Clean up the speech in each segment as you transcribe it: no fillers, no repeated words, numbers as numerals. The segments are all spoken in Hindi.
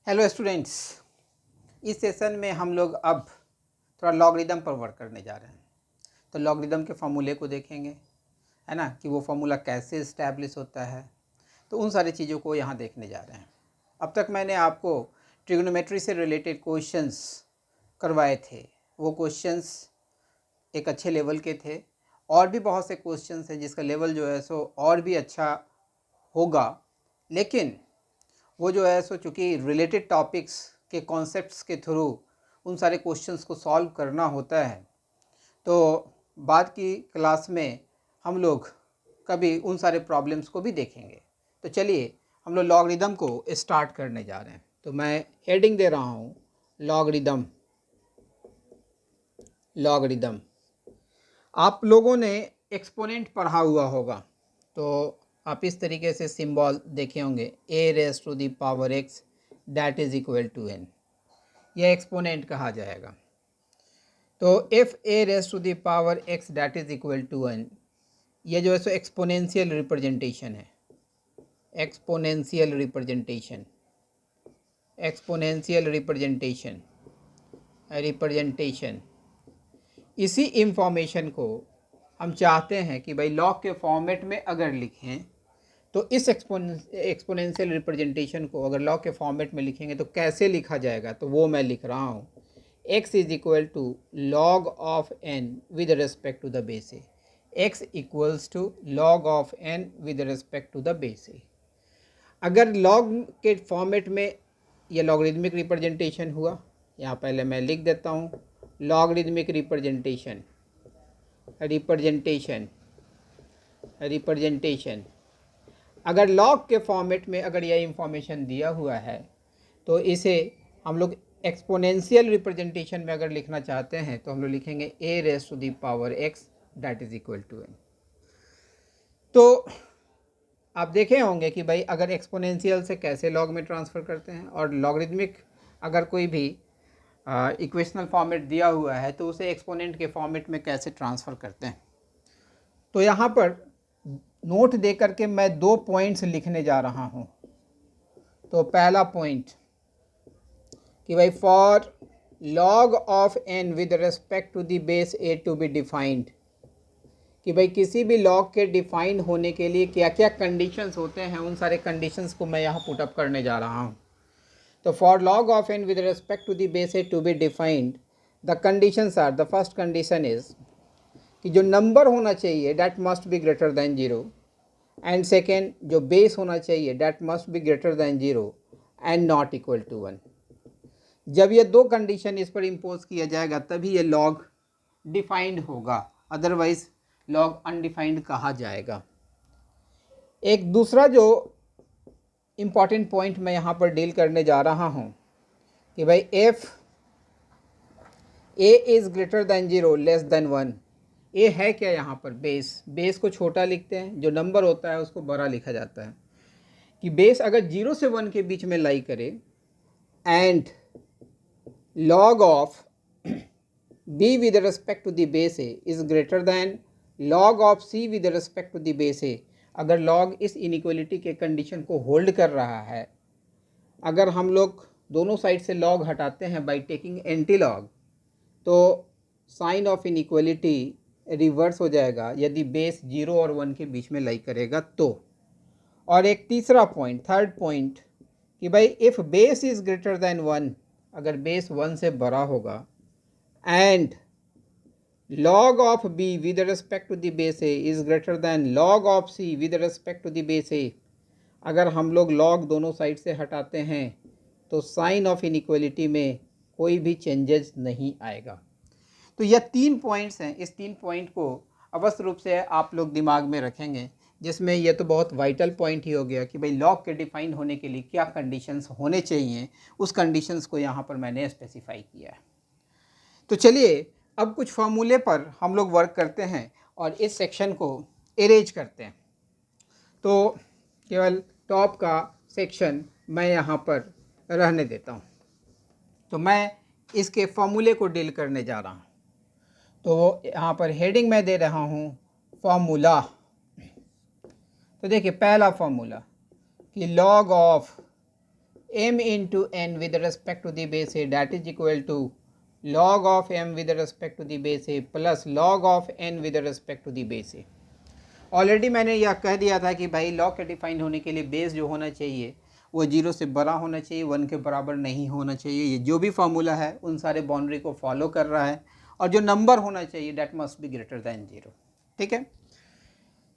हेलो स्टूडेंट्स, इस सेशन में हम लोग अब थोड़ा लॉगरिदम पर वर्क करने जा रहे हैं। तो लॉगरिदम के फॉर्मूले को देखेंगे, है ना, कि वो फार्मूला कैसे इस्टेब्लिश होता है। तो उन सारी चीज़ों को यहाँ देखने जा रहे हैं। अब तक मैंने आपको ट्रिग्नोमेट्री से रिलेटेड क्वेश्चंस करवाए थे। वो क्वेश्चंस एक अच्छे लेवल के थे। और भी बहुत से क्वेश्चंस हैं जिसका लेवल जो है सो और भी अच्छा होगा, लेकिन वो जो है सो चूँकि रिलेटेड टॉपिक्स के कॉन्सेप्ट्स के थ्रू उन सारे क्वेश्चंस को सॉल्व करना होता है। तो बाद की क्लास में हम लोग कभी उन सारे प्रॉब्लम्स को भी देखेंगे। तो चलिए हम लोग लॉगरिदम को स्टार्ट करने जा रहे हैं। तो मैं हेडिंग दे रहा हूँ लॉगरिदम। लॉगरिदम आप लोगों ने एक्सपोनेंट पढ़ा हुआ होगा, तो आप इस तरीके से सिंबल देखे होंगे, a raise to the power x that is equal to n। यह एक्सपोनेंट कहा जाएगा। तो if a raise to the power x that is equal to n, ये जो है सो एक्सपोनेंशियल रिप्रेजेंटेशन है। Exponential representation, exponential representation, representation. इसी इंफॉर्मेशन को हम चाहते हैं कि भाई लॉग के फॉर्मेट में अगर लिखें तो इस एक्सपोनेंशियल रिप्रेजेंटेशन को अगर लॉग के फॉर्मेट में लिखेंगे तो कैसे लिखा जाएगा। तो वो मैं लिख रहा हूँ, x is equal to log of n with respect to the base a. x equals to log of n with respect to the base a. अगर लॉग के फॉर्मेट में ये लॉगरिदमिक रिप्रेजेंटेशन हुआ, यहाँ पहले मैं लिख देता हूँ लॉगरिदमिक रिप्रेजेंटेशन, रिप्रेजेंटेशन। अगर लॉग के फॉर्मेट में अगर यह इंफॉर्मेशन दिया हुआ है तो इसे हम लोग एक्सपोनेंशियल रिप्रेजेंटेशन में अगर लिखना चाहते हैं तो हम लोग लिखेंगे a raise to the power x that is equal to n। तो आप देखे होंगे कि भाई अगर एक्सपोनेंशियल से कैसे लॉग में ट्रांसफ़र करते हैं, और लॉगरिदमिक अगर कोई भी इक्वेशनल फॉर्मेट दिया हुआ है तो उसे एक्सपोनेंट के फॉर्मेट में कैसे ट्रांसफ़र करते हैं। तो यहाँ पर नोट दे करके मैं 2 पॉइंट्स लिखने जा रहा हूँ। तो पहला पॉइंट कि भाई for log of n with respect to the base a to be defined, कि भाई किसी भी लॉग के डिफाइंड होने के लिए क्या क्या कंडीशंस होते हैं, उन सारे कंडीशंस को मैं यहाँ पुटअप करने जा रहा हूँ। तो for log of n with respect to the base a to be defined, the conditions are, the first condition is कि जो नंबर होना चाहिए that must be greater than 0, and second जो बेस होना चाहिए that must be greater than 0 and not equal to 1। जब ये दो कंडीशन इस पर इम्पोज किया जाएगा तभी ये लॉग डिफाइंड होगा, अदरवाइज लॉग अनडिफाइंड कहा जाएगा। एक दूसरा जो इम्पॉर्टेंट पॉइंट मैं यहाँ पर डील करने जा रहा हूँ कि भाई F A is greater than 0 less than 1। ए है क्या यहाँ पर? बेस। बेस को छोटा लिखते हैं, जो नंबर होता है उसको बड़ा लिखा जाता है। कि बेस अगर 0 से 1 के बीच में लाई करे and log of b with respect to the base a is greater than log of c with respect to the base a, अगर log इस इनइक्वलिटी के कंडीशन को होल्ड कर रहा है, अगर हम लोग दोनों साइड से log हटाते हैं बाय टेकिंग एंटी लॉग, तो साइन ऑफ इनइक्वलिटी रिवर्स हो जाएगा यदि बेस 0 और 1 के बीच में लाई करेगा तो। और एक तीसरा पॉइंट, थर्ड पॉइंट, कि भाई if base is greater than 1, अगर बेस 1 से बड़ा होगा, and log of b with respect to the base a is greater than log of c with respect to the base a, अगर हम लोग log दोनों साइड से हटाते हैं तो साइन ऑफ इनइक्वलिटी में कोई भी चेंजेस नहीं आएगा। तो यह 3 पॉइंट्स हैं। इस 3 पॉइंट को अवश्य रूप से आप लोग दिमाग में रखेंगे, जिसमें यह तो बहुत वाइटल पॉइंट ही हो गया कि भाई लॉग के डिफाइन होने के लिए क्या कंडीशंस होने चाहिए, उस कंडीशंस को यहाँ पर मैंने स्पेसिफाई किया है। तो चलिए अब कुछ फार्मूले पर हम लोग वर्क करते हैं और इस सेक्शन को इरेज करते हैं। तो केवल टॉप का सेक्शन मैं यहाँ पर रहने देता हूँ। तो मैं इसके फार्मूले को डील करने जा रहा हूँ। तो यहाँ पर हेडिंग मैं दे रहा हूँ फार्मूला। तो देखिए पहला फार्मूला कि log of m into n with respect to the base a, that is equal to log of m with respect to the base a plus log of n with respect to the base a। Already मैंने यह कह दिया था कि भाई लॉग के डिफाइन होने के लिए बेस जो होना चाहिए वो 0 से बड़ा होना चाहिए, 1 के बराबर नहीं होना चाहिए। ये जो भी फार्मूला है उन सारे बाउंड्री को फॉलो कर रहा है, और जो नंबर होना चाहिए that must be greater than 0। ठीक है,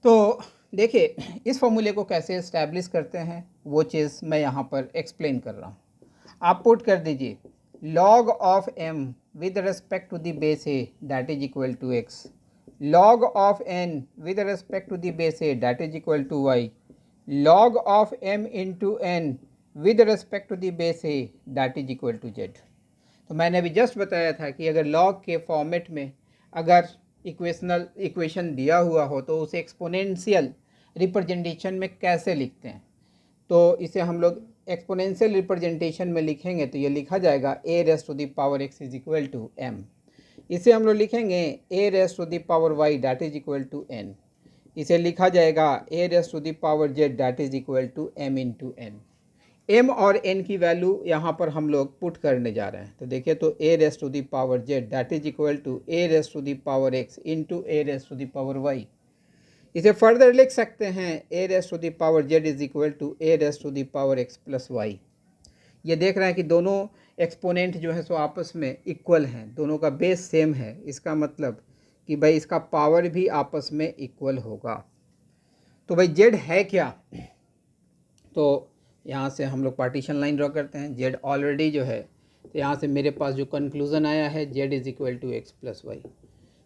तो देखिए इस फॉर्मूले को कैसे इस्टेब्लिश करते हैं वो चीज़ मैं यहाँ पर एक्सप्लेन कर रहा हूँ। आप पुट कर दीजिए log of m with respect to the base a that is equal to x, log of n with respect to the base a that is equal to y, log of m into n with respect to the base a that is equal to z। तो मैंने अभी जस्ट बताया था कि अगर log के फॉर्मेट में अगर इक्वेशन दिया हुआ हो तो उसे एक्सपोनेंशियल रिप्रेजेंटेशन में कैसे लिखते हैं, तो इसे हम लोग एक्सपोनेंशियल रिप्रेजेंटेशन में लिखेंगे तो ये लिखा जाएगा a raise to the power x is equal to m। इसे हम लोग लिखेंगे a raise to the power y that is equal to n। इसे लिखा जाएगा a raise to the power z that is equal to m into n। m और n की वैल्यू यहाँ पर हम लोग पुट करने जा रहे हैं। तो देखिए, तो a raise to the power z that is equal to a raise to the power x into a raise to the power y। इसे फर्दर लिख सकते हैं a raise to the power z is equal to a raise to the power x plus y। ये देख रहे हैं कि दोनों एक्सपोनेंट जो है सो आपस में इक्वल हैं, दोनों का बेस सेम है। इसका मतलब कि भाई इसका पावर भी आपस में इक्वल होगा। तो भाई z है क्या, तो यहाँ से हम लोग पार्टीशन लाइन ड्रॉ करते हैं। z ऑलरेडी जो है, तो यहाँ से मेरे पास जो कंक्लूज़न आया है z is equal to x plus y.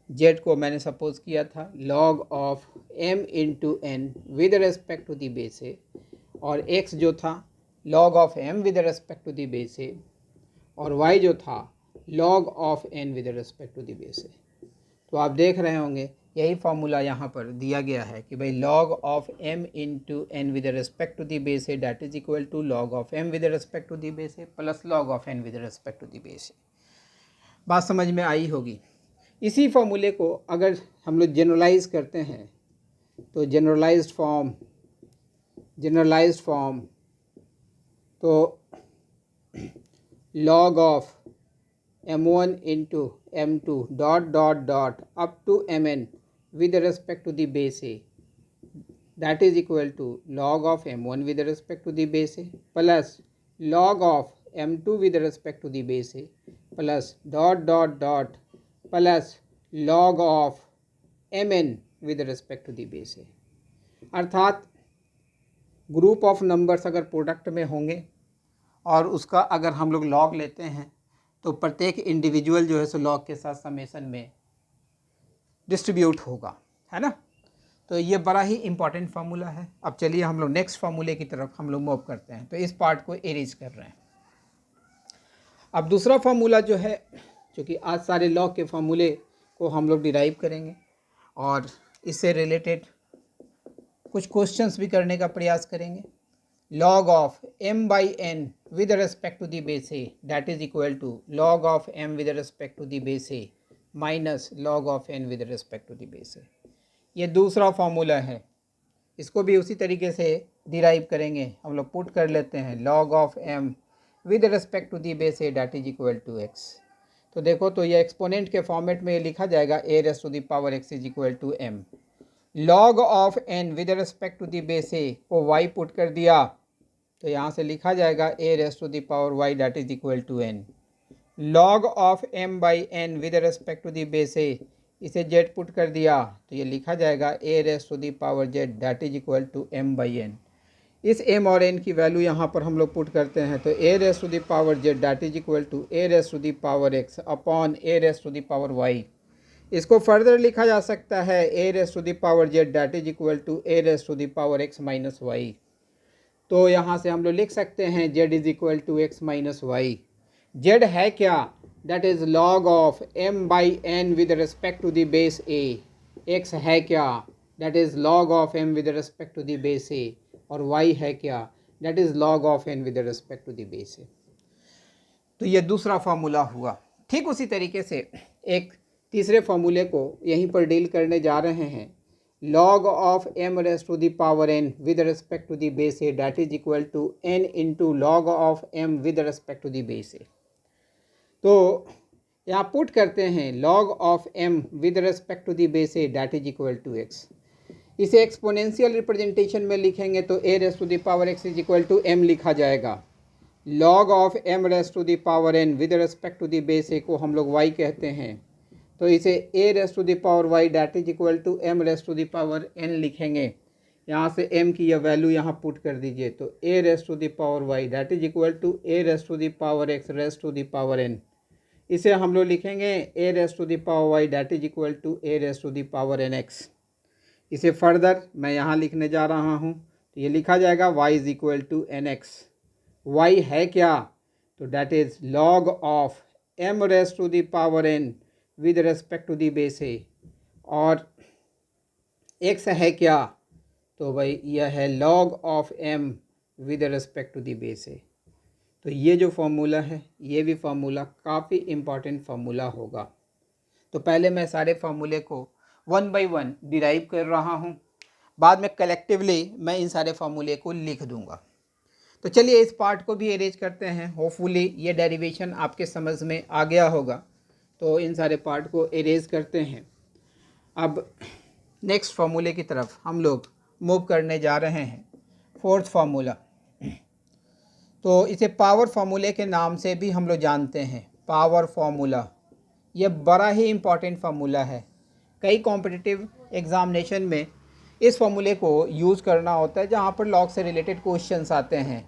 z को मैंने सपोज किया था log of m into N with respect to the base a, और x जो था log of m with respect to the base a, और y जो था log of n with respect to the base a. तो आप देख रहे होंगे यही फार्मूला यहाँ पर दिया गया है कि भाई log of m into N with respect to the base a that is equal to log of m with respect to the base a plus log of n with respect to the base a. बात समझ में आई होगी। इसी फार्मूले को अगर हम लोग जनरलाइज करते हैं तो जनरलाइज्ड फॉर्म तो log of m1 into m2 dot dot dot up to mn with respect to the base a that is equal to log of m1 with respect to the base a plus log of m2 with respect to the base a plus dot dot dot plus log of mn with respect to the base a। अर्थात ग्रुप ऑफ नंबर्स अगर प्रोडक्ट में होंगे और उसका अगर हम लोग लॉग लेते हैं तो प्रत्येक इंडिविजुअल जो है सो लॉग के साथ समेशन में डिस्ट्रीब्यूट होगा, है ना। तो ये बड़ा ही इंपॉर्टेंट फार्मूला है। अब चलिए हम लोग नेक्स्ट फार्मूले की तरफ हम लोग मूव करते हैं। तो इस पार्ट को एरेज कर रहे हैं। अब दूसरा फार्मूला जो है, क्योंकि आज सारे लॉग के फार्मूले को हम लोग डिराइव करेंगे और इससे रिलेटेड कुछ क्वेश्चंस भी करने का प्रयास करेंगे। log of m by n with respect to the base a that is equal to log of m with respect to the base a minus log of n with respect to the base a। ये दूसरा फार्मूला है, इसको भी उसी तरीके से डिराइव करेंगे। हम लोग पुट कर लेते हैं log of m with respect to the base a that is equal to x। तो देखो, तो ये एक्सपोनेंट के फॉर्मेट में ये लिखा जाएगा a raised to the power x is equal to m। log of n with respect to the base a को y पुट कर दिया तो यहाँ से लिखा जाएगा a raised to the power y that is equal to n। log of m by n with respect to the base a, इसे z पुट कर दिया तो ये लिखा जाएगा a raised to the power z that is equal to m by n। इस m और n की वैल्यू यहाँ पर हम लोग पुट करते हैं तो a raised to the power z that is equal to a raised to the power x upon a raised to the power y। इसको फर्दर लिखा जा सकता है a raised to the power z that is equal to a raised to the power x minus y। तो यहाँ से हम लोग लिख सकते हैं z is equal to x minus y. z है क्या, that is log of m by n with respect to the base a। x है क्या, that is log of m with respect to the base a, और y है क्या, that is log of n with respect to the base a। तो ये दूसरा फार्मूला हुआ। ठीक उसी तरीके से एक तीसरे फार्मूले को यहीं पर डील करने जा रहे हैं log of m raised to the power n with respect to the base a, that is equal to n into log of m with respect to the base a। तो यहाँ पुट करते हैं log of m with respect to the base a, that is equal to x। इसे एक्सपोनेंशियल रिप्रेजेंटेशन में लिखेंगे तो a raise to the power x is equal to m लिखा जाएगा। log of m raise to the power n with respect to the base a को हम लोग y कहते हैं, तो इसे a raise to the power y that is equal to m raise to the power n लिखेंगे। यहाँ से m की यह वैल्यू यहाँ पुट कर दीजिए, तो a raise to the power y that is equal to a raise to the power x raise to the power n। इसे हम लोग लिखेंगे a raise to the power y that is equal to a raise to the power n x। इसे फर्दर मैं यहाँ लिखने जा रहा हूँ, तो ये लिखा जाएगा y is equal to n x. y है क्या, तो that is log of m raise to the power n with respect to the base a, और x है क्या, तो भाई यह है log of m with respect to the base a। तो ये जो फार्मूला है ये भी फार्मूला काफ़ी इम्पॉर्टेंट फार्मूला होगा। तो पहले मैं सारे फार्मूले को वन बाय वन डिराइव कर रहा हूँ, बाद में कलेक्टिवली मैं इन सारे फार्मूले को लिख दूंगा। तो चलिए इस पार्ट को भी अरेंज करते हैं, होपफुली ये डेरिवेशन आपके समझ में आ गया होगा। तो इन सारे पार्ट को अरेंज करते हैं। अब नेक्स्ट फार्मूले की तरफ हम लोग मूव करने जा रहे हैं, फोर्थ फार्मूला। तो इसे पावर फार्मूले के नाम से भी हम लोग जानते हैं, पावर फार्मूला। यह बड़ा ही इम्पॉर्टेंट फार्मूला है, कई कॉम्पिटिटिव एग्जामिनेशन में इस फार्मूले को यूज़ करना होता है जहाँ पर लॉग से रिलेटेड क्वेश्चंस आते हैं।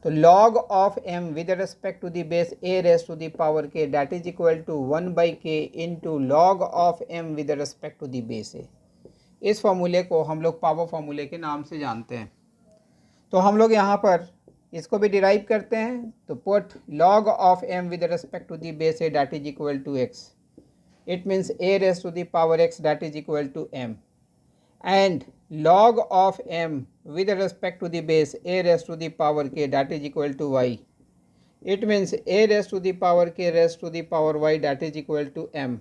तो log of m with respect to the base a raise to the power k that is equal to 1/k into log of m with respect to the base a। इस फार्मूले को हम लोग पावर फार्मूले के नाम से जानते हैं। तो हम लोग यहाँ पर इसको भी डिराइव करते हैं, तो put log of m with respect to the base a that is equal to x। It means a raised to the power x that is equal to m, and log of m with respect to the base a raised to the power k that is equal to y. It means a raised to the power k raised to the power y that is equal to m.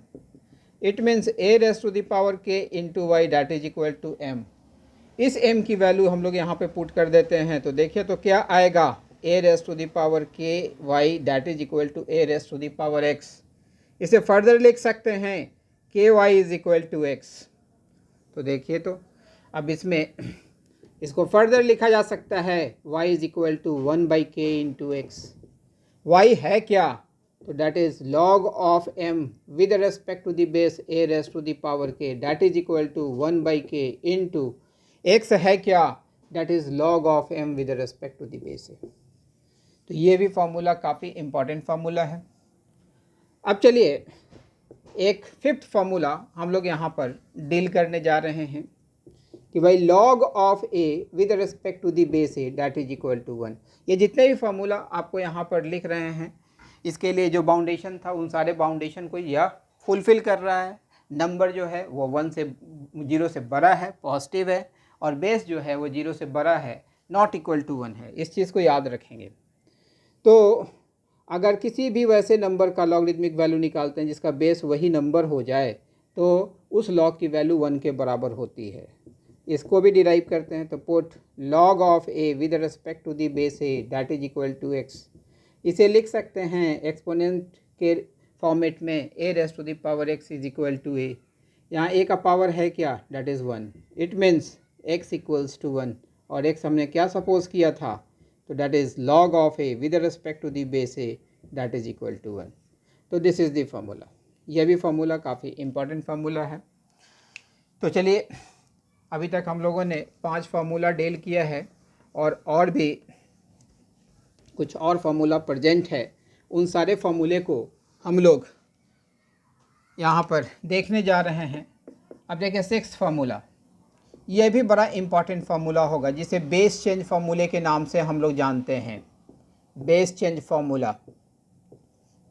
It means a raised to the power k into y that is equal to m. इस m की वैल्यू हम लोग यहाँ पे पुट कर देते हैं, तो देखिए तो क्या आएगा, a raised to the power k y that is equal to a raised to the power x। इसे फर्दर लिख सकते हैं k y is equal to x. तो देखिए तो अब इसमें इसको फर्दर लिखा जा सकता है y is equal to 1/k into x. Y है क्या, तो that is log of m with respect to the base a raise to the power k that is equal to 1/k into x है क्या, that is log of m with respect to the base a। तो ये भी फार्मूला काफ़ी इम्पॉर्टेंट फार्मूला है। अब चलिए एक फिफ्थ फार्मूला हम लोग यहाँ पर डील करने जा रहे हैं कि भाई log of a with respect to the base a that is equal to 1। ये जितने भी फार्मूला आपको यहाँ पर लिख रहे हैं, इसके लिए जो बाउंडेशन था उन सारे बाउंडेशन को यह फुलफ़िल कर रहा है। नंबर जो है वो 0 से बड़ा है, पॉजिटिव है, और बेस जो है वो 0 से बड़ा है, नॉट इक्वल टू 1 है। इस चीज़ को याद रखेंगे। तो अगर किसी भी वैसे नंबर का लॉगरिथमिक वैल्यू निकालते हैं जिसका बेस वही नंबर हो जाए, तो उस लॉग की वैल्यू 1 के बराबर होती है। इसको भी डिराइव करते हैं, तो put log of a with respect to the base a that is equal to x। इसे लिख सकते हैं एक्सपोनेंट के फॉर्मेट में a raise to the power x is equal to a। यहाँ a का पावर है क्या, that is 1। It means x equals to 1, और x हमने क्या सपोज किया था, तो that is log of a with respect to the base a that is equal to 1। तो this is the formula। यह भी फार्मूला काफ़ी इम्पॉर्टेंट फार्मूला है। तो चलिए अभी तक हम लोगों ने 5 फार्मूला डील किया है, और भी कुछ और फार्मूला प्रेजेंट है। उन सारे फार्मूले को हम लोग यहाँ पर देखने जा रहे हैं। अब देखें सिक्स्थ फार्मूला, यह भी बड़ा इम्पॉर्टेंट फार्मूला होगा, जिसे बेस चेंज फार्मूले के नाम से हम लोग जानते हैं, बेस चेंज फार्मूला।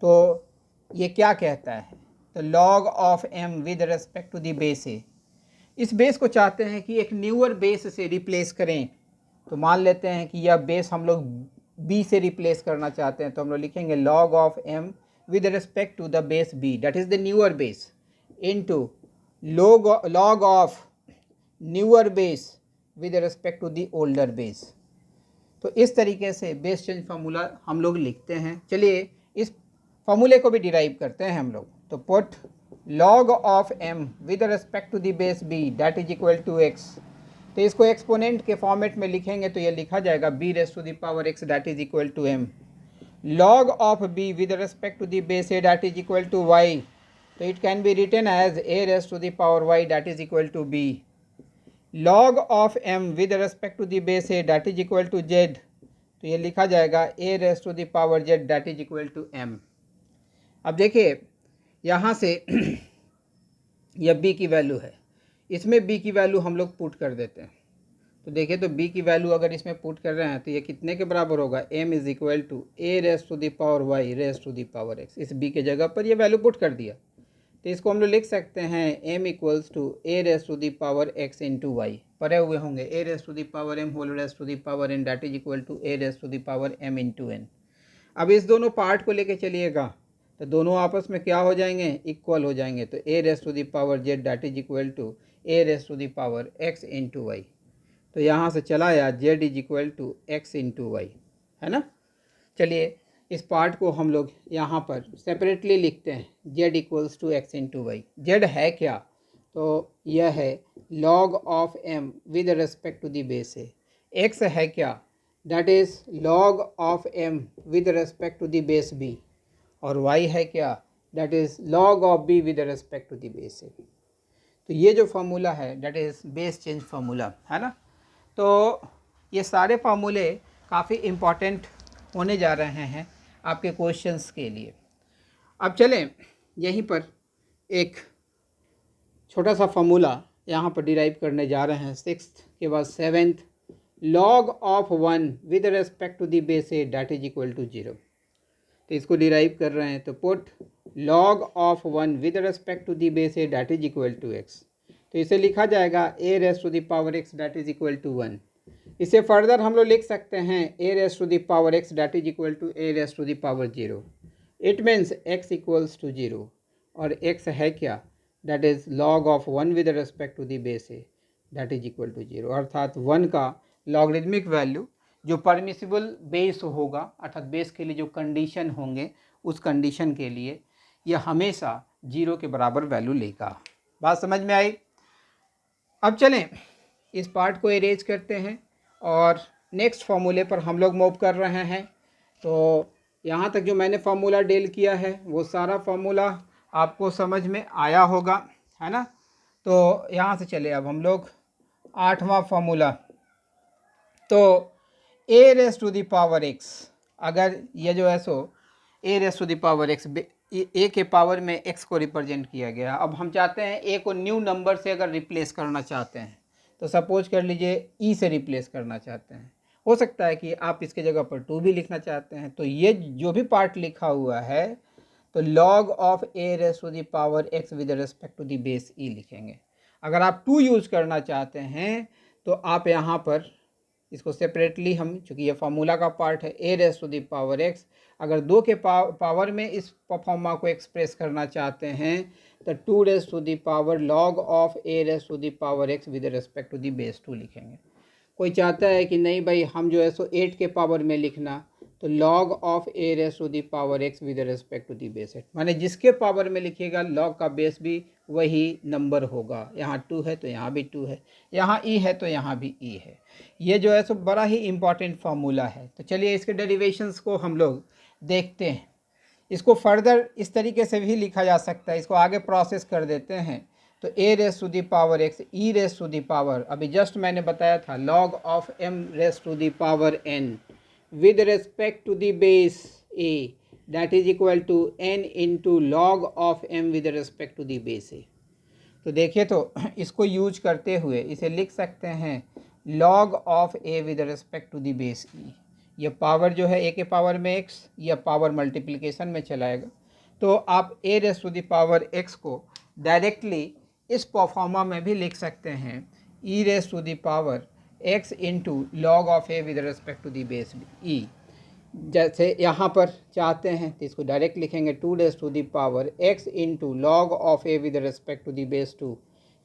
तो ये क्या कहता है, तो log of m with respect to the base a। इस बेस को चाहते हैं कि एक न्यूअर बेस से रिप्लेस करें। तो मान लेते हैं कि यह बेस हम लोग b से रिप्लेस करना चाहते हैं, तो हम लोग लिखेंगे log of m with respect to the base b, that is the newer base, into log of newer base with respect to the older base. तो इस तरीके से बेस चेंज फार्मूला हम लोग लिखते हैं। चलिए इस फार्मूले को भी डिराइव करते हैं हम लोग। तो put log of m with respect to the base b that is equal to x। तो इसको एक्सपोनेंट के फॉर्मेट में लिखेंगे तो ये लिखा जाएगा b raise to the power x that is equal to m। log of b with respect to the base a that is equal to y। तो it can be written as a raise to the power y that is equal to b। log of m with respect to the base a that is equal to z। तो ये लिखा जाएगा a raise to the power z that is equal to m। अब देखिए यहाँ से यह b की वैल्यू है, इसमें b की वैल्यू हम लोग पुट कर देते हैं। तो देखिए तो b की वैल्यू अगर इसमें पुट कर रहे हैं तो ये कितने के बराबर होगा, m is equal to a raise to the power y raise to the power x। इस b के जगह पर ये वैल्यू पुट कर दिया तो इसको हम लोग लिख सकते हैं m equals to a raise to the power x into y. पढ़े हुए होंगे a raise to the power m whole raise to the power n that is equal to a raise to the power m into n। अब इस दोनों पार्ट को लेके चलिएगा तो दोनों आपस में क्या हो जाएंगे, इक्वल हो जाएंगे। तो a raise to the power z that is equal to a raise to the power x into y. तो यहाँ से चला आया z is equal to x into y, है ना। चलिए इस पार्ट को हम लोग यहाँ पर सेपरेटली लिखते हैं, z equals to x into y. z है क्या, तो यह है log of m with respect to the base a। x है क्या, that is log of m with respect to the base b। और y है क्या, that is log of b with respect to the base a। तो ये जो फार्मूला है that is base change formula, है ना। तो ये सारे फार्मूले काफ़ी इम्पॉर्टेंट होने जा रहे हैं आपके क्वेश्चंस के लिए। अब चलें यहीं पर एक छोटा सा फार्मूला यहाँ पर डिराइव करने जा रहे हैं। सिक्स्थ के बाद seventh, log of 1 with respect to the base a that is equal to 0। तो इसको डिराइव कर रहे हैं तो put log of 1 with respect to the base a that is equal to x। तो इसे लिखा जाएगा a raise to the power x that is equal to 1। इसे फर्दर हम लोग लिख सकते हैं a raise to the power x that is equal to a raise to the power 0। It means x equals to 0 और x है क्या, that is log of 1 with respect to the base a that is equal to 0। अर्थात 1 का लॉगरिदमिक वैल्यू जो परमिसिबल बेस होगा, अर्थात बेस के लिए जो कंडीशन होंगे उस कंडीशन के लिए यह हमेशा 0 के बराबर वैल्यू लेगा। बात समझ में आई। अब चलें इस पार्ट को इरेज करते हैं और नेक्स्ट फार्मूले पर हम लोग मूव कर रहे हैं। तो यहाँ तक जो मैंने फार्मूला डील किया है वो सारा फार्मूला आपको समझ में आया होगा, है ना। तो यहाँ से चले अब हम लोग 8वां फार्मूला। तो a raise to the power x, अगर ये जो है सो a raise to the power x, a के पावर में x को रिप्रेजेंट किया गया। अब हम चाहते हैं a को न्यू नंबर से अगर रिप्लेस करना चाहते हैं तो सपोज कर लीजिए e से रिप्लेस करना चाहते हैं। हो सकता है कि आप इसके जगह पर 2 भी लिखना चाहते हैं। तो ये जो भी पार्ट लिखा हुआ है तो log of a raise to the power x with respect to the base e लिखेंगे। अगर आप 2 यूज़ करना चाहते हैं तो आप यहाँ पर इसको सेपरेटली हम, चूँकि ये फार्मूला का पार्ट है, a raise to the power x, अगर 2 के पावर में इस फॉर्मा को एक्सप्रेस करना चाहते हैं तो 2 raise to the power log of a raise to the power x with respect to the base 2 लिखेंगे। कोई चाहता है कि नहीं भाई हम जो है सो 8 के पावर में लिखना, तो log of a raise to the power x with respect to the base 8, माने जिसके पावर में लिखिएगा log का बेस भी वही नंबर होगा। यहाँ 2 है तो यहाँ भी 2 है, यहाँ e है तो यहाँ भी e है। ये जो है सो बड़ा ही इम्पॉर्टेंट फार्मूला है। तो चलिए इसके डेरिवेशंस को हम लोग देखते हैं। इसको फर्दर इस तरीके से भी लिखा जा सकता है, इसको आगे प्रोसेस कर देते हैं। तो a raise to the power x, e raise to the power, अभी जस्ट मैंने बताया था log of m raise to the power n with respect to the base a that is equal to n into log of m with respect to the base a। तो देखिए तो इसको यूज करते हुए इसे लिख सकते हैं log of a with respect to the base e। यह पावर जो है a के पावर में x, यह पावर मल्टीप्लिकेशन में चलाएगा। तो आप a raise to the power x को डायरेक्टली इस परफॉर्मा में भी लिख सकते हैं e raise to the power x into log of a with respect to the base e। जैसे यहाँ पर चाहते हैं तो इसको डायरेक्ट लिखेंगे 2 raise to the power x into log of a with respect to the base 2।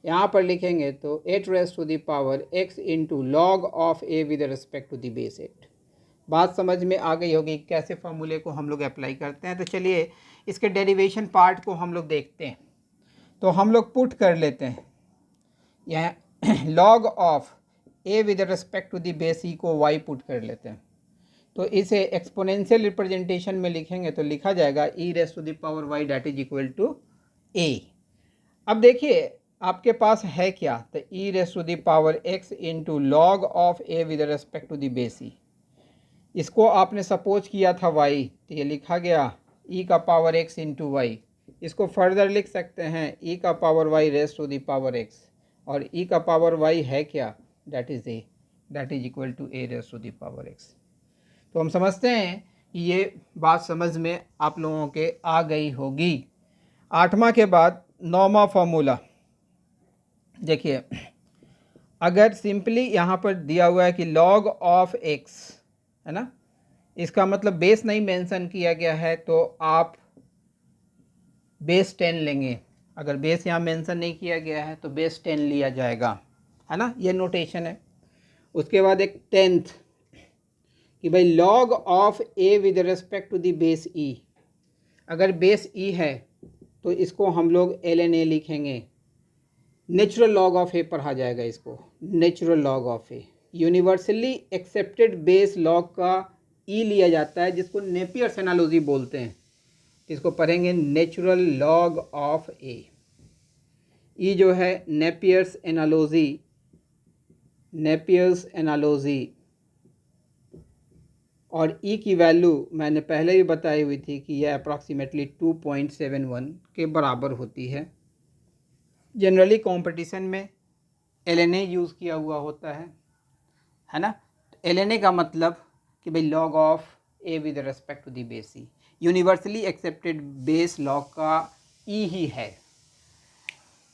यहाँ पर लिखेंगे तो 8 raise to the power x into log of a with respect to the base 8। बात समझ में आ गई होगी कैसे फॉर्मूले को हम लोग अप्लाई करते हैं। तो चलिए इसके डेरिवेशन पार्ट को हम लोग देखते हैं। तो हम लोग पुट कर लेते हैं यहाँ log of a with respect to the base e को y पुट कर लेते हैं। तो इसे एक्सपोनेंशियल रिप्रेजेंटेशन में लिखेंगे तो लिखा जाएगा e raise to the power y that is equal to a। अब देखिए आपके पास है क्या, तो e raise to the power x into log of a with respect to the base e। इसको आपने सपोज किया था y, तो ये लिखा गया e का पावर x इंटू वाई। इसको फर्दर लिख सकते हैं e का power y raise to the power x, और e का पावर y है क्या, that is a, that is equal to a raise to the power x। तो हम समझते हैं कि ये बात समझ में आप लोगों के आ गई होगी। 8वां के बाद 9वां फॉर्मूला देखिए, अगर सिंपली यहाँ पर दिया हुआ है कि लॉग ऑफ x है ना, इसका मतलब बेस नहीं मेंशन किया गया है तो आप बेस 10 लेंगे। अगर बेस यहाँ मेंशन नहीं किया गया है तो बेस 10 लिया जाएगा, है ना, ये नोटेशन है। उसके बाद एक 10th कि भाई log of a with respect to the base e। अगर बेस e है तो इसको हम लोग ln a लिखेंगे। नेचुरल लॉग ऑफ a पढ़ा जाएगा इसको, natural log of a। Universally accepted base log का e लिया जाता है जिसको नेपियर्स एनालॉजी बोलते हैं। इसको पढ़ेंगे natural log of a। e जो है नेपियर्स एनालॉजी, नेपियर्स एनालॉजी, और e की वैल्यू मैंने पहले भी बताई हुई थी कि यह अप्रॉक्सीमेटली 2.71 के बराबर होती है। जनरली कंपटीशन में ln a यूज़ किया हुआ होता है ना। ln a का मतलब कि भाई log of a with respect to the base e, universally accepted base log का e ही है।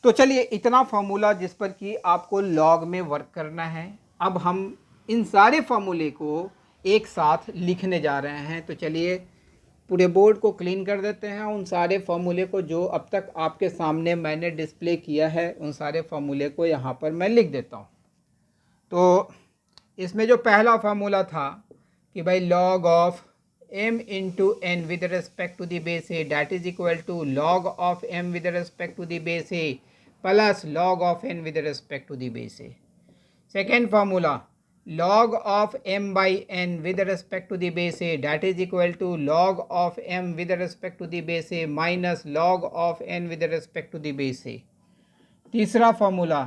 तो चलिए इतना फार्मूला जिस पर कि आपको लॉग में वर्क करना है। अब हम इन सारे फार्मूले को एक साथ लिखने जा रहे हैं। तो चलिए पूरे बोर्ड को क्लीन कर देते हैं। उन सारे फार्मूले को जो अब तक आपके सामने मैंने डिस्प्ले किया है उन सारे फार्मूले को यहाँ पर मैं लिख देता हूँ। तो इसमें जो पहला फार्मूला था कि भाई log of m into N with respect to the base a that is equal to log of m with respect to the base a plus log of n with respect to the base a। Second formula log of m by n with respect to the base a that is equal to log of m with respect to the base a minus log of n with respect to the base a। तीसरा formula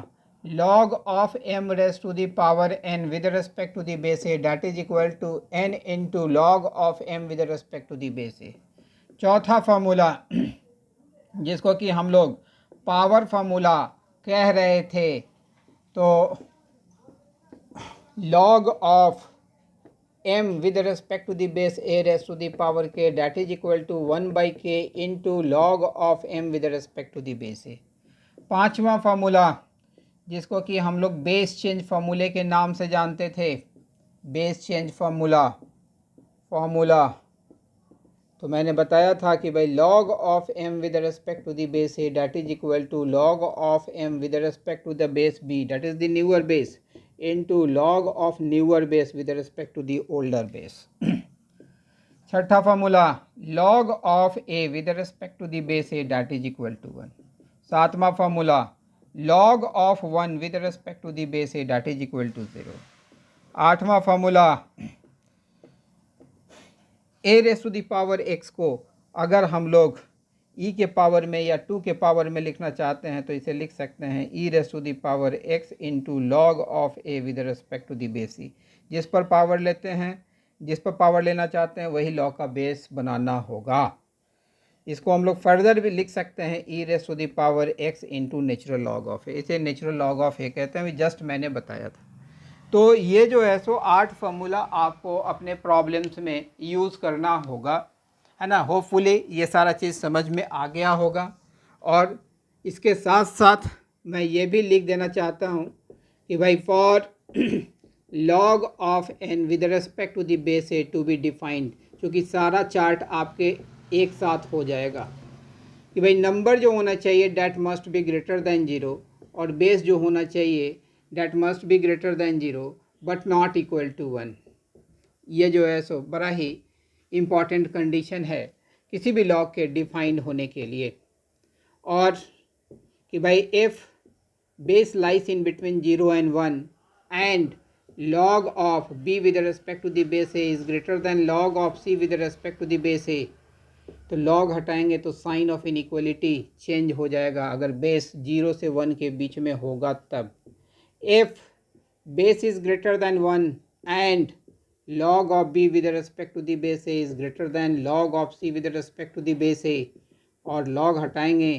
log of m raised to the power n with respect to the base a that is equal to n into log of m with respect to the base a। चौथा फार्मूला जिसको कि हम लोग पावर फार्मूला कह रहे थे, तो log of m with respect to the base a raised to the power k that is equal to 1 by k into log of m with respect to the base a। पांचवा फार्मूला जिसको कि हम लोग बेस चेंज फार्मूले के नाम से जानते थे, बेस चेंज फार्मूला तो मैंने बताया था कि भाई log of m with respect to the base a that is equal to log of m with respect to the base b that is the newer base into log of newer base with respect to the older base। छठा formula log of a with respect to the base a that is equal to 1। सातवां formula log of 1 with respect to the base a that is equal to 0। आठवां formula a raise to the power x को अगर हम लोग e के पावर में या 2 के पावर में लिखना चाहते हैं तो इसे लिख सकते हैं e raise to the power x into log of a with respect to the base e। जिस पर पावर लेते हैं, जिस पर पावर लेना चाहते हैं वही लॉग का बेस बनाना होगा। इसको हम लोग फर्दर भी लिख सकते हैं e raise to the power x into natural log of a। इसे नेचुरल लॉग ऑफ a कहते हैं, जस्ट मैंने बताया था। तो ये जो है सो 8 फार्मूला आपको अपने प्रॉब्लम्स में यूज़ करना होगा, है ना। होपफुली ये सारा चीज़ समझ में आ गया होगा। और इसके साथ साथ मैं ये भी लिख देना चाहता हूँ कि भाई for log of n with respect to the base a to be defined, क्योंकि सारा चार्ट आपके एक साथ हो जाएगा कि भाई नंबर जो होना चाहिए that must be greater than 0 और बेस जो होना चाहिए that must be greater than 0 but not equal to 1। ये जो है सो बड़ा ही इम्पॉर्टेंट कंडीशन है किसी भी लॉग के डिफाइंड होने के लिए। और कि भाई if base lies in between 0 and 1 and log of b with respect to the base a is greater than log of c with respect to the base a, तो log हटाएंगे तो साइन ऑफ इनइक्वलिटी चेंज हो जाएगा अगर बेस 0 से 1 के बीच में होगा तब। If base is greater than 1 and log of b with respect to the base a is greater than log of c with respect to the base a, और log हटाएंगे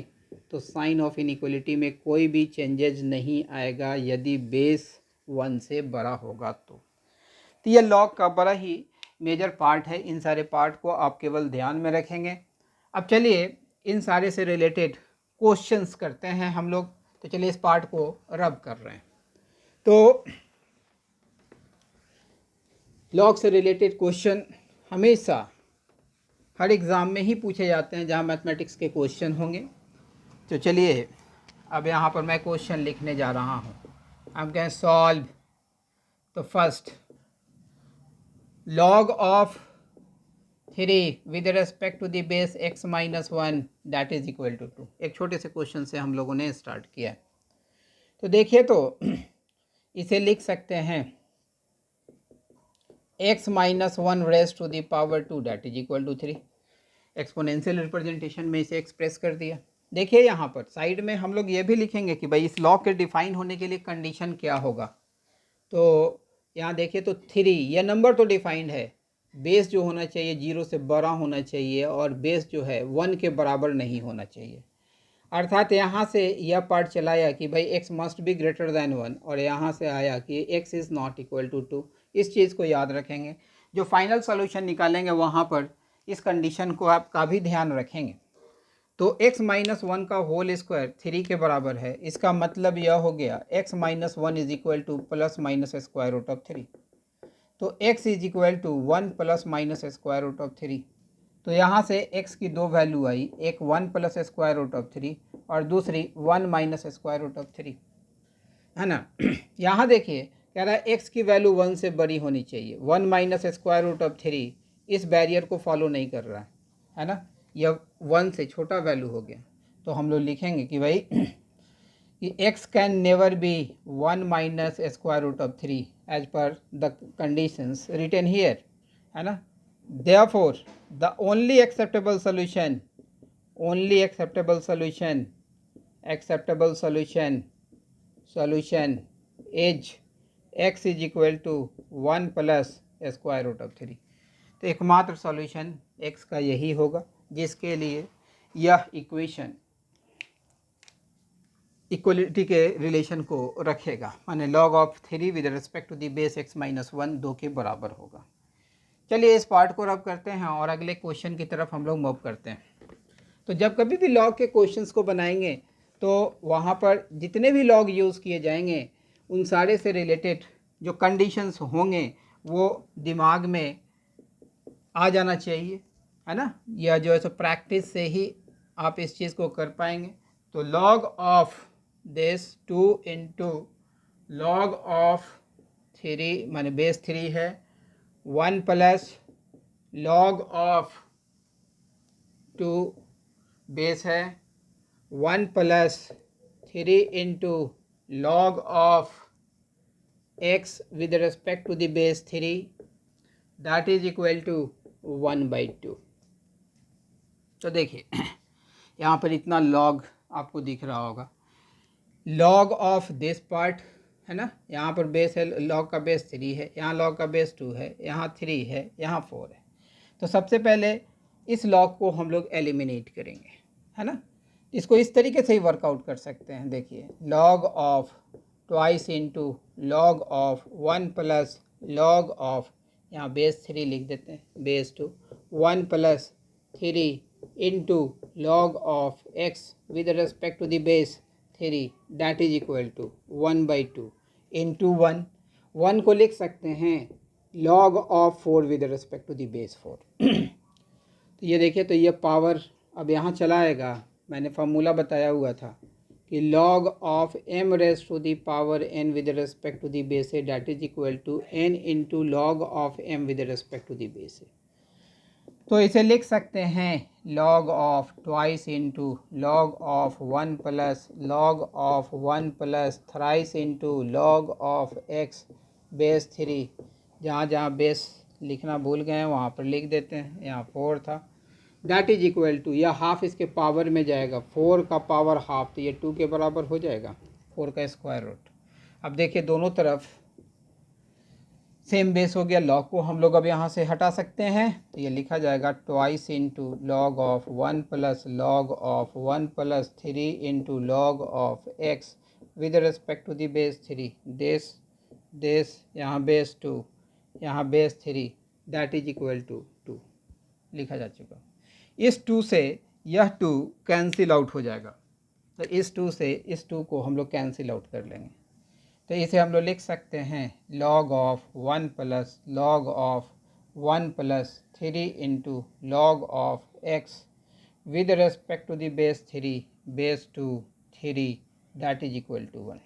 तो साइन ऑफ इनइक्वलिटी में कोई भी चेंजेज नहीं आएगा यदि बेस 1 से बड़ा होगा तो ये लॉग का बड़ा ही मेजर पार्ट है। इन सारे पार्ट को आप केवल ध्यान में रखेंगे। अब चलिए इन सारे से रिलेटेड क्वेश्चंस करते हैं हम लोग। तो चलिए इस पार्ट को रब कर रहे हैं। तो लॉग से रिलेटेड क्वेश्चन हमेशा हर एग्ज़ाम में ही पूछे जाते हैं जहाँ मैथमेटिक्स के क्वेश्चन होंगे। तो चलिए अब यहाँ पर मैं क्वेश्चन लिखने जा रहा हूँ। हम कहें सॉल्व। तो first log of 3 with respect to the base x minus 1 that is equal to 2। एक छोटे से क्वेश्चन से हम लोगों ने स्टार्ट किया है। तो देखिए तो इसे लिख सकते हैं x minus 1 raised to the power 2 that is equal to 3। Exponential representation में इसे एक्सप्रेस कर दिया। देखिए यहाँ पर साइड में हम लोग ये भी लिखेंगे कि भाई इस लॉग के डिफाइन होने के लिए कंडीशन क्या होगा। तो यहाँ देखिए तो 3 यह नंबर तो डिफाइंड है, बेस जो होना चाहिए 0 से बड़ा होना चाहिए और बेस जो है 1 के बराबर नहीं होना चाहिए। अर्थात यहाँ से यह पार्ट चलाया कि भाई x must be greater than 1 और यहाँ से आया कि x is not equal to 2। इस चीज़ को याद रखेंगे। जो फाइनल सोल्यूशन निकालेंगे वहाँ पर इस कंडीशन को आप का भी ध्यान रखेंगे। तो x माइनस 1 का होल स्क्वायर 3 के बराबर है। इसका मतलब यह हो गया x minus 1 is equal to plus minus square root of 3। तो x is equal to 1 plus minus square root of 3। तो यहाँ से x की दो वैल्यू आई, एक 1 प्लस स्क्वायर रूट ऑफ 3 और दूसरी 1 माइनस स्क्वायर रूट ऑफ 3, है ना। यहाँ देखिए कह रहा है x की वैल्यू 1 से बड़ी होनी चाहिए। 1 माइनस स्क्वायर रूट ऑफ 3 इस बैरियर को फॉलो नहीं कर रहा है ना, यह 1 से छोटा वैल्यू हो गया। तो हम लोग लिखेंगे कि भाई कि x can never be 1 minus square root of 3 as per the conditions written here, है ना। Therefore the only acceptable solution is x is equal to 1 plus square root of 3। तो एकमात्र सॉल्यूशन x का यही होगा जिसके लिए यह इक्वेशन इक्वलिटी के रिलेशन को रखेगा, माने log of 3 with respect to the base x minus 1 2 के बराबर होगा। चलिए इस पार्ट को रब करते हैं और अगले क्वेश्चन की तरफ हम लोग मूव करते हैं। तो जब कभी भी लॉग के क्वेश्चंस को बनाएंगे तो वहाँ पर जितने भी लॉग यूज़ किए जाएंगे उन सारे से रिलेटेड जो कंडीशंस होंगे वो दिमाग में आ जाना चाहिए, है ना। यह जो है सो प्रैक्टिस से ही आप इस चीज़ को कर पाएंगे। तो log of this 2 into log of 3 माने बेस 3 है, 1 प्लस लॉग ऑफ 2 बेस है, 1 plus 3 into log of x with respect to the base 3 that is equal to 1/2। तो देखिए यहाँ पर इतना लॉग आपको दिख रहा होगा। लॉग ऑफ दिस पार्ट, है ना, यहाँ पर बेस है, लॉग का बेस 3 है, यहाँ लॉग का बेस 2 है, यहाँ 3 है, यहाँ 4 है। तो सबसे पहले इस लॉग को हम लोग एलिमिनेट करेंगे, है ना। इसको इस तरीके से ही वर्कआउट कर सकते हैं। देखिए log of twice into log of 1 plus log of, यहाँ बेस 3 लिख देते हैं, base 2, 1 plus 3 into log of x with respect to the base 3 that is equal to 1/2 into 1 को लिख सकते हैं log of 4 with respect to the base 4। तो ये देखिए तो ये पावर अब यहाँ चला आएगा, मैंने फार्मूला बताया हुआ था कि log of m raise to the power n with respect to the base है that is equal to n into log of m with respect to the base है। तो इसे लिख सकते हैं log of twice into log of 1 plus log of 1 plus thrice into log of x base 3। जहाँ जहाँ बेस लिखना भूल गए हैं वहाँ पर लिख देते हैं, यहाँ 4 था। डैट इज इक्वल टू, यह हाफ इसके पावर में जाएगा, 4 का पावर हाफ, तो ये 2 के बराबर हो जाएगा, 4 का स्क्वायर रूट। अब देखिए दोनों तरफ सेम बेस हो गया, लॉग को हम लोग अब यहाँ से हटा सकते हैं, तो ये लिखा जाएगा twice into log of 1 plus log of 1 plus 3 into log of x with respect to the base 3। देस यहाँ बेस 2, यहाँ base 3, that is equal to 2 लिखा जा चुका। इस 2 से यह 2 कैंसिल आउट हो जाएगा, तो इस 2 से इस 2 को हम लोग कैंसिल आउट कर लेंगे। तो इसे हम लोग लिख सकते हैं log of 1 plus log of 1 plus 3 into log of x with respect to the base 3 base 2 3 that is equal to 1।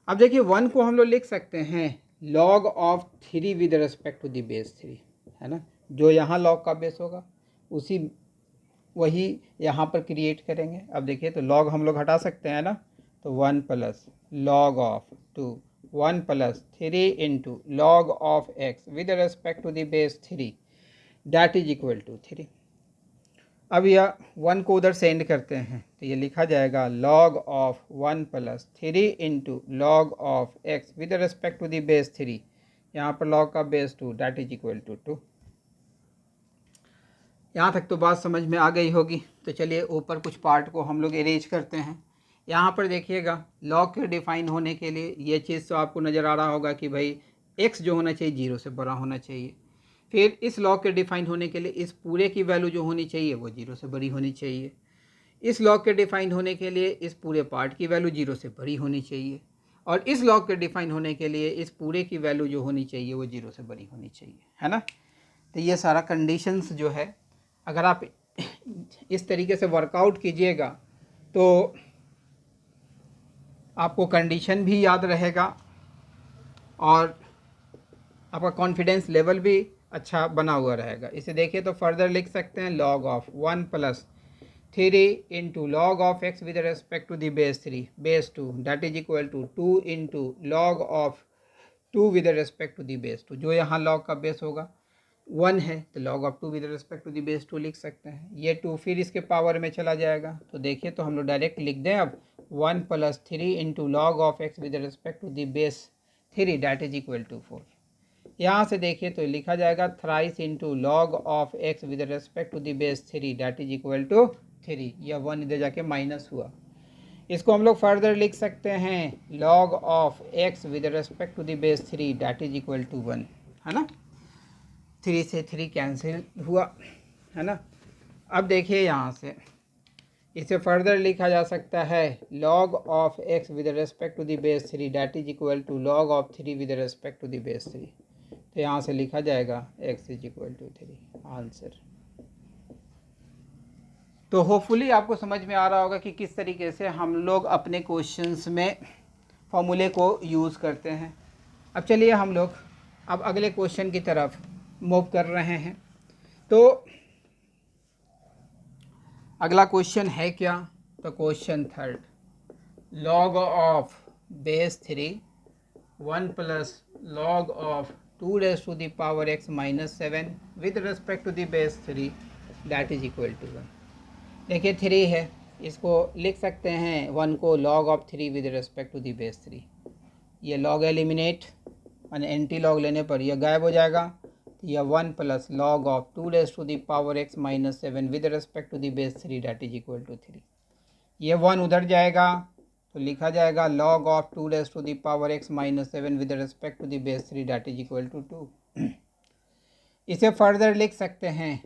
अब देखिए 1 को हम लोग लिख सकते हैं log of 3 with respect to the base 3, है ना। जो यहाँ log का बेस होगा उसी वही यहाँ पर क्रिएट करेंगे। अब देखिए तो log हम लोग हटा सकते हैं ना, तो 1 plus log of 2 1 plus 3 into log of x with respect to the base 3 that is equal to 3। अब यह 1 को उधर सेंड करते हैं, तो ये लिखा जाएगा log of 1 plus 3 into log of x with respect to the base 3, यहाँ पर log का base 2 that is equal to 2। यहाँ तक तो बात समझ में आ गई होगी। तो चलिए ऊपर कुछ पार्ट को हम लोग अरेंज करते हैं। यहाँ पर देखिएगा लॉग के डिफ़ाइन होने के लिए ये चीज़ तो आपको नज़र आ रहा होगा कि भाई x जो होना चाहिए 0 से बड़ा होना चाहिए। फिर इस लॉग के डिफ़ाइन होने के लिए इस पूरे की वैल्यू जो होनी चाहिए वो 0 से बड़ी होनी चाहिए। इस लॉग के डिफ़ाइन होने के लिए इस पूरे पार्ट की वैल्यू 0 से बड़ी होनी चाहिए, और इस लॉग के डिफ़ाइन होने के लिए इस पूरे की वैल्यू जो होनी चाहिए वो 0 से बड़ी होनी चाहिए, है ना। तो ये सारा कंडीशंस जो है अगर आप इस तरीके से वर्कआउट कीजिएगा तो आपको कंडीशन भी याद रहेगा और आपका कॉन्फिडेंस लेवल भी अच्छा बना हुआ रहेगा। इसे देखिए तो फर्दर लिख सकते हैं log of 1 plus 3 into log of x with respect to the base 3 base 2 that is equal to 2 into log of 2 with respect to the base 2। जो यहाँ log का बेस होगा 1 है तो log of 2 with respect to the base 2 लिख सकते हैं। ये 2 फिर इसके पावर में चला जाएगा, तो देखिए तो हम लोग डायरेक्ट लिख दें अब 1 plus 3 into log of x with respect to the base 3 that is equal to 4। यहाँ से देखिए तो लिखा जाएगा thrice into log of x with respect to the base 3 that is equal to 3। यह 1 इधर जाके माइनस हुआ। इसको हम लोग फर्दर लिख सकते हैं log of x with respect to the base 3 that is equal to 1, है ना। 3 से 3 कैंसिल हुआ, है ना। अब देखिए यहाँ से इसे फर्दर लिखा जा सकता है log of x with respect to the base 3 that is equal to log of 3 with respect to the base 3। तो यहाँ से लिखा जाएगा x is equal to 3 answer. तो होपफुली आपको समझ में आ रहा होगा कि किस तरीके से हम लोग अपने क्वेश्चंस में फॉर्मूले को यूज़ करते हैं। अब चलिए हम लोग अब अगले क्वेश्चन की तरफ मूव कर रहे हैं। तो अगला क्वेश्चन है क्या, तो question third, log of base 3 1 plus log of 2 raise to the power x minus 7 with respect to the base 3 that is equal to 1। देखिए 3 है, इसको लिख सकते हैं 1 को log of 3 with respect to the base 3। ये log एलिमिनेट यानी एंटी लॉग लेने पर यह गायब हो जाएगा, तो यह 1 plus log of 2 raise to the power x minus 7 with respect to the base 3 that is equal to 3। ये 1 उधर जाएगा तो लिखा जाएगा log of 2 raise to the power x minus 7 with respect to the base 3 that is equal to 2। इसे फर्दर लिख सकते हैं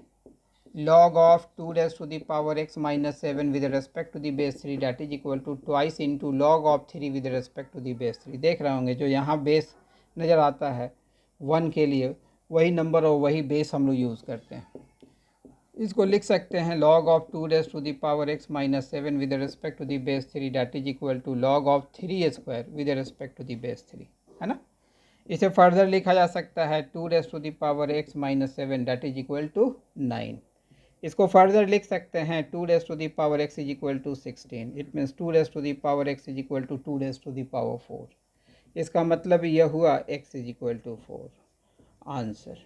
log of 2 raise to the power x minus 7 with respect to the base 3 that is equal to twice into log of 3 with respect to the base 3। देख रहे होंगे जो यहाँ बेस नज़र आता है 1 के लिए वही नंबर और वही बेस हम लोग यूज़ करते हैं। इसको लिख सकते हैं log of 2 raise to the power x minus 7 with respect to the base 3 that is equal to log of 3 square with respect to the base 3, है ना। इसे फर्दर लिखा जा सकता है 2 raise to the power x minus 7 that is equal to 9। इसको फर्दर लिख सकते हैं 2 raise to the power x is equal to 16। It means 2 raise to the power x is equal to 2 raise to the power 4। इसका मतलब यह हुआ x is equal to 4 answer.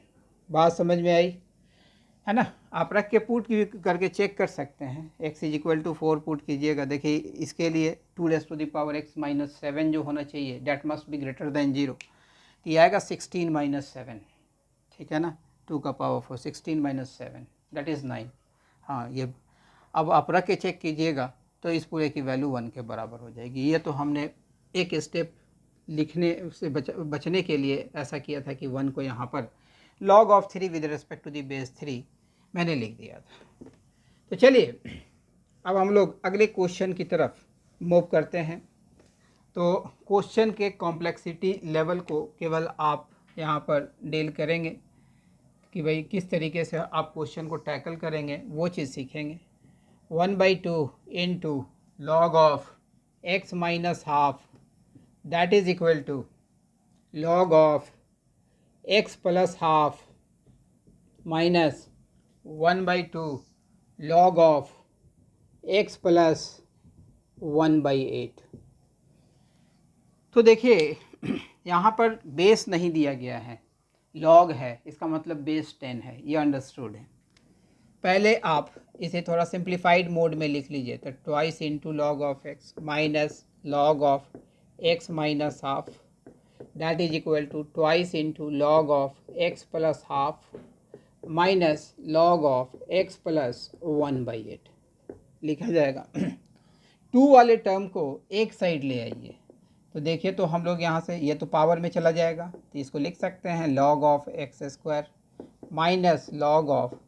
बात समझ में आई, है ना। आप रख के पुट की करके चेक कर सकते हैं। x is equal to 4 put कीजिएगा। देखिए इसके लिए 2 raise to the power x minus 7 जो होना चाहिए that must be greater than 0, तो ये आएगा 16 माइनस 7, ठीक है ना। 2 का पावर 4 16 माइनस 7 दैट इज़ 9। हाँ, ये अब आप रख के चेक कीजिएगा तो इस पूरे की वैल्यू 1 के बराबर हो जाएगी। ये तो हमने एक स्टेप लिखने से बचने के लिए ऐसा किया था कि 1 को यहाँ पर log of 3 with respect to the base 3 मैंने लिख दिया था। तो चलिए अब हम लोग अगले क्वेश्चन की तरफ मूव करते हैं। तो क्वेश्चन के कॉम्प्लेक्सिटी लेवल को केवल आप यहाँ पर डील करेंगे कि भाई किस तरीके से आप क्वेश्चन को टैकल करेंगे, वो चीज़ सीखेंगे। 1/2 into log of x minus half that is equal to log of x plus half minus 1/2 log of x plus 1/8। तो देखिए यहाँ पर बेस नहीं दिया गया है, log है, इसका मतलब बेस 10 है, ये अंडरस्टूड है। पहले आप इसे थोड़ा सिंप्लीफाइड मोड में लिख लीजिए, तो twice into log of x minus log of x minus half that is equal to twice into log of x plus half minus log of x plus 1/8 लिखा जाएगा। 2 वाले टर्म को एक साइड ले आइए, तो देखिए तो हम लोग यहाँ से ये तो पावर में चला जाएगा, तो इसको लिख सकते हैं log of x square minus log of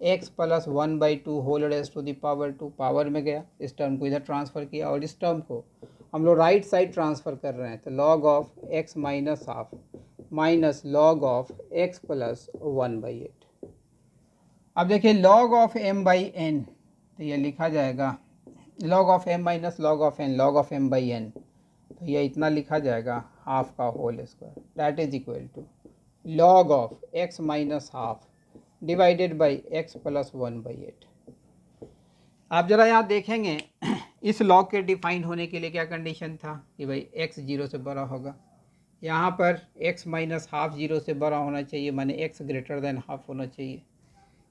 x plus 1/2 whole raise to the power 2, power में गया, इस टर्म को इधर ट्रांसफ़र किया और इस टर्म को हम लोग राइट साइड ट्रांसफ़र कर रहे हैं, तो log of x minus half minus log of x plus 1/8। अब देखिए log ऑफ m/n, तो ये लिखा जाएगा log of m minus log of n, log of m/n, तो ये इतना लिखा जाएगा हाफ का whole square that is equal to log of x minus half divided by x plus 1/8। आप ज़रा यहाँ देखेंगे इस लॉग के डिफाइन होने के लिए क्या कंडीशन था कि भाई x 0 से बड़ा होगा, यहाँ पर x माइनस हाफ 0 से बड़ा होना चाहिए, माने x ग्रेटर देन हाफ होना चाहिए।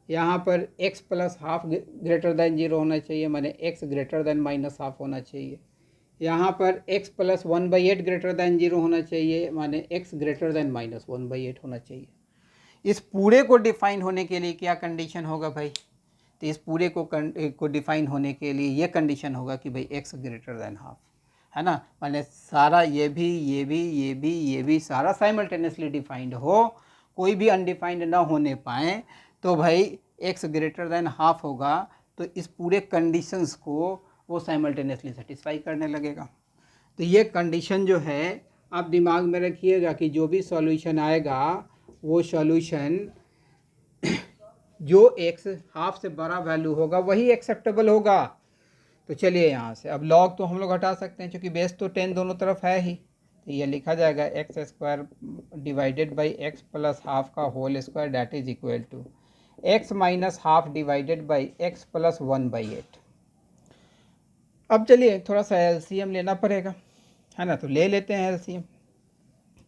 यहाँ पर x plus half greater than 0 होना चाहिए, माने x greater than minus half होना चाहिए। यहाँ पर x प्लस 1/8 ग्रेटर देन 0 होना चाहिए, माने x ग्रेटर देन माइनस 1/8 होना चाहिए। इस पूरे को डिफाइन होने के लिए क्या कंडीशन होगा भाई, तो इस पूरे को डिफाइन होने के लिए ये कंडीशन होगा कि भाई x ग्रेटर देन हाफ, है ना। माने सारा ये भी सारा साइमल्टेनियसली डिफाइंड हो, कोई भी अनडिफाइंड ना होने पाए, तो भाई x ग्रेटर देन हाफ होगा, तो इस पूरे कंडीशंस को वो साइमल्टेनियसली सेटिस्फाई करने लगेगा। तो ये कंडीशन जो है आप दिमाग में रखिएगा कि जो भी सॉल्यूशन आएगा वो सॉल्यूशन जो x हाफ से बड़ा वैल्यू होगा वही एक्सेप्टेबल होगा। तो चलिए यहाँ से अब log तो हम लोग हटा सकते हैं क्योंकि बेस तो 10 दोनों तरफ है ही, तो ये लिखा जाएगा x square divided by x plus half का whole square that is equal to x minus half divided by x plus 1/8। अब चलिए थोड़ा सा एलसीएम लेना पड़ेगा, है ना, तो ले लेते हैं एलसीएम।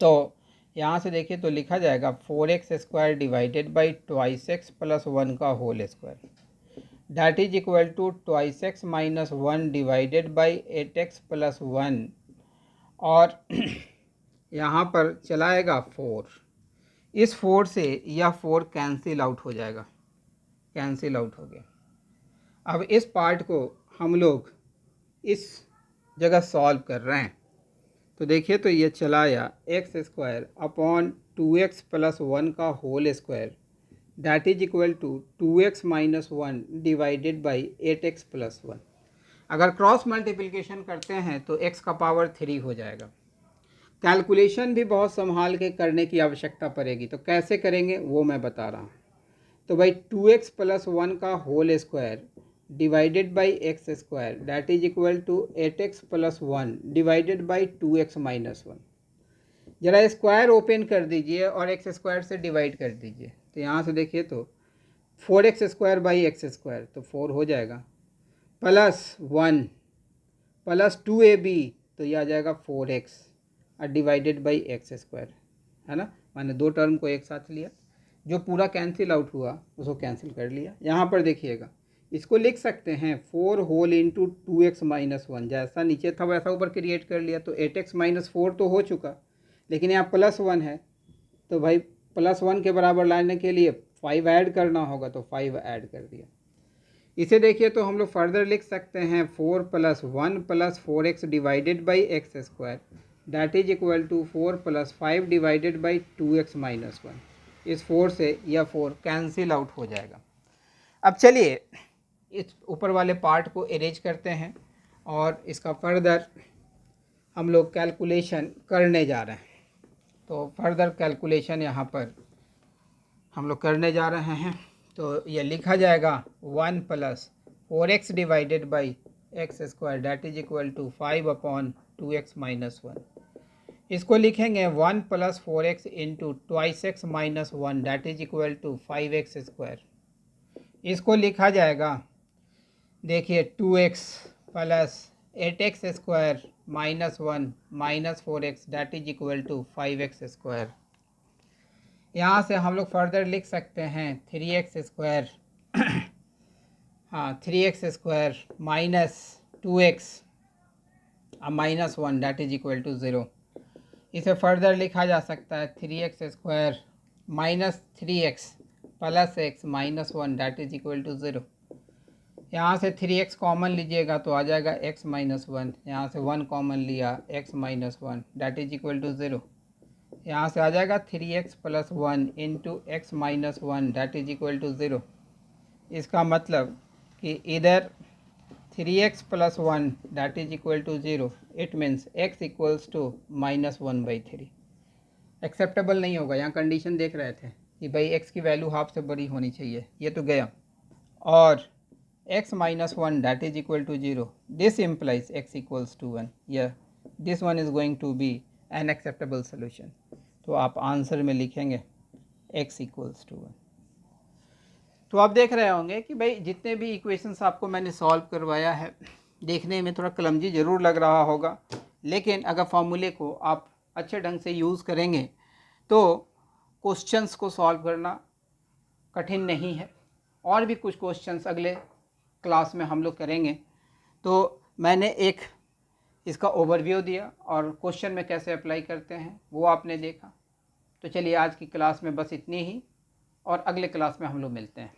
तो यहाँ से देखिए तो लिखा जाएगा 4x square divided by twice x plus 1 का whole square that is equal to twice x minus 1 divided by 8x plus 1, और यहाँ पर चलाएगा 4। इस 4 से यह 4 कैंसिल आउट हो जाएगा, कैंसिल आउट हो गया। अब इस पार्ट को हम लोग इस जगह सॉल्व कर रहे हैं, तो देखिए तो ये चलाया x square upon 2x plus 1 का whole square that is equal to 2x minus 1 divided by 8x plus 1। अगर क्रॉस मल्टीप्लिकेशन करते हैं तो x का पावर 3 हो जाएगा। कैलकुलेशन भी बहुत संभाल के करने की आवश्यकता पड़ेगी, तो कैसे करेंगे वो मैं बता रहा हूँ। तो भाई 2x प्लस 1 का whole square divided by x square that is equal to 8x plus 1 divided by 2x minus 1। ज़रा स्क्वायर ओपन कर दीजिए और एक्स स्क्वायर से डिवाइड कर दीजिए, तो यहाँ से देखिए तो 4x square by x square तो 4 हो जाएगा, प्लस 1 प्लस 2ab तो ये आ जाएगा 4x और डिवाइडेड बाई एक्स स्क्वायर, है ना। मैंने दो टर्म को एक साथ लिया, जो पूरा कैंसिल आउट हुआ उसको कैंसिल कर लिया। यहाँ पर देखिएगा, इसको लिख सकते हैं 4 होल इंटू 2x माइनस 1, जैसा नीचे था वैसा ऊपर क्रिएट कर लिया, तो 8x माइनस 4 तो हो चुका, लेकिन यहाँ प्लस 1 है, तो भाई प्लस 1 के बराबर लाने के लिए 5 ऐड करना होगा, तो 5 ऐड कर दिया। इसे देखिए तो हम लोग फर्दर लिख सकते हैं 4 plus 1 plus 4x divided by x square that is equal to 4 plus 5 divided by 2x minus 1। इस 4 से यह 4 कैंसिल आउट हो जाएगा। अब चलिए इस ऊपर वाले पार्ट को इरेज करते हैं और इसका फर्दर हम लोग कैलकुलेशन करने जा रहे हैं। तो फर्दर कैलकुलेशन यहाँ पर हम लोग करने जा रहे हैं, तो ये लिखा जाएगा 1 plus 4x divided by x square that is equal to 5 upon 2x minus 1। इसको लिखेंगे 1 plus 4x into twice x minus 1 that is equal to 5x square. इसको लिखा जाएगा, देखिए 2x plus 8x square minus 1 minus 4x that is equal to 5x square. यहाँ से हम लोग फर्दर लिख सकते हैं 3x स्क्वायर हाँ 3x square minus 2x minus 1 that is equal to 0। इसे फर्दर लिखा जा सकता है 3x square minus 3x plus x minus 1 that is equal to 0। यहाँ से 3x कॉमन लीजिएगा तो आ जाएगा x माइनस 1, यहाँ से 1 कॉमन लिया x minus 1 that is equal to 0। यहाँ से आ जाएगा 3x plus 1 into x minus 1 that is equal to 0। इसका मतलब कि इधर 3x plus 1 that is equal to 0, it means x equals to minus 1/3। Acceptable नहीं होगा, यहाँ कंडीशन देख रहे थे कि भाई x की वैल्यू हाफ से बड़ी होनी चाहिए, ये तो गया। और x minus 1 that is equal to 0, this implies x equals to 1, या this one is going to be an acceptable solution. तो आप आंसर में लिखेंगे x इक्वल्स टू 1। तो आप देख रहे होंगे कि भाई जितने भी इक्वेशंस आपको मैंने सॉल्व करवाया है, देखने में थोड़ा क्लमजी ज़रूर लग रहा होगा, लेकिन अगर फॉर्मूले को आप अच्छे ढंग से यूज़ करेंगे तो क्वेश्चंस को सॉल्व करना कठिन नहीं है। और भी कुछ क्वेश्चंस अगले क्लास में हम लोग करेंगे। तो मैंने एक इसका ओवरव्यू दिया और क्वेश्चन में कैसे अप्लाई करते हैं वो आपने देखा। तो चलिए आज की क्लास में बस इतनी ही, और अगले क्लास में हम लोग मिलते हैं।